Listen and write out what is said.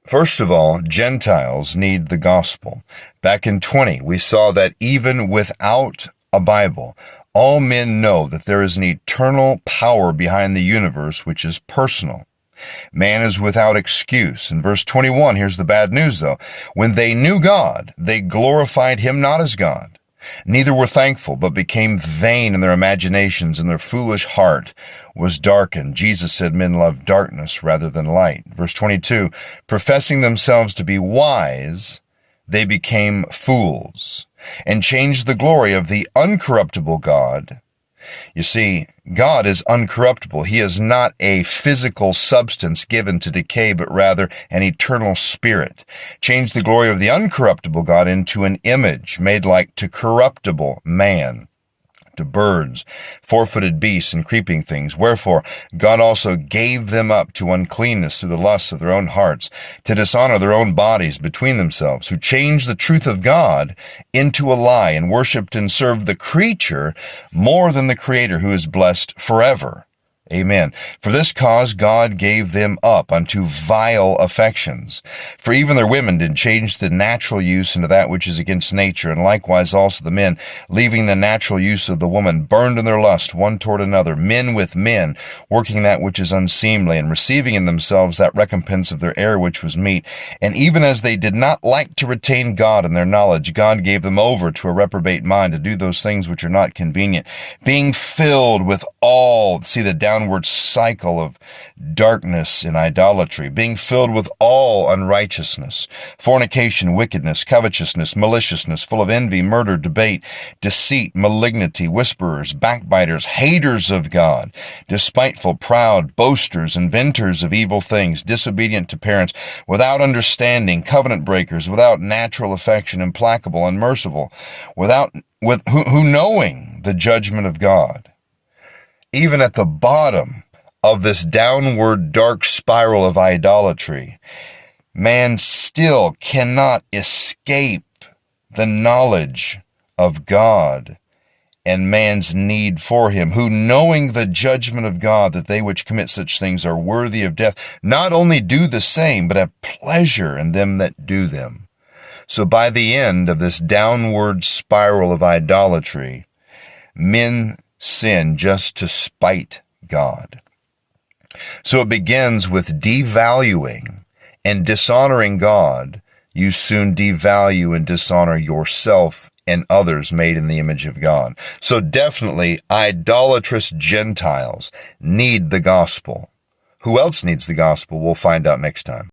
First of all, Gentiles need the gospel. Back in 20, we saw that even without a Bible, all men know that there is an eternal power behind the universe which is personal. Man is without excuse. In verse 21, here's the bad news though. When they knew God, they glorified him not as God. Neither were thankful, but became vain in their imaginations, and their foolish heart was darkened. Jesus said men love darkness rather than light. Verse 22, professing themselves to be wise, they became fools, and changed the glory of the uncorruptible God. You see, God is uncorruptible. He is not a physical substance given to decay, but rather an eternal spirit. Change the glory of the uncorruptible God into an image made like to corruptible man, to birds, four-footed beasts, and creeping things. Wherefore God also gave them up to uncleanness through the lusts of their own hearts, to dishonor their own bodies between themselves, who changed the truth of God into a lie, and worshipped and served the creature more than the Creator, who is blessed forever. Amen. For this cause God gave them up unto vile affections. For even their women did change the natural use into that which is against nature, and likewise also the men, leaving the natural use of the woman, burned in their lust one toward another, men with men, working that which is unseemly, and receiving in themselves that recompense of their error which was meet. And even as they did not like to retain God in their knowledge, God gave them over to a reprobate mind to do those things which are not convenient, being filled with all, see the downward cycle of darkness and idolatry, being filled with all unrighteousness, fornication, wickedness, covetousness, maliciousness, full of envy, murder, debate, deceit, malignity, whisperers, backbiters, haters of God, despiteful, proud, boasters, inventors of evil things, disobedient to parents, without understanding, covenant breakers, without natural affection, implacable, unmerciful, who knowing the judgment of God. Even at the bottom of this downward dark spiral of idolatry, man still cannot escape the knowledge of God and man's need for him, who knowing the judgment of God, that they which commit such things are worthy of death, not only do the same, but have pleasure in them that do them. So by the end of this downward spiral of idolatry, men sin just to spite God. So it begins with devaluing and dishonoring God. You soon devalue and dishonor yourself and others made in the image of God. So definitely idolatrous Gentiles need the gospel. Who else needs the gospel? We'll find out next time.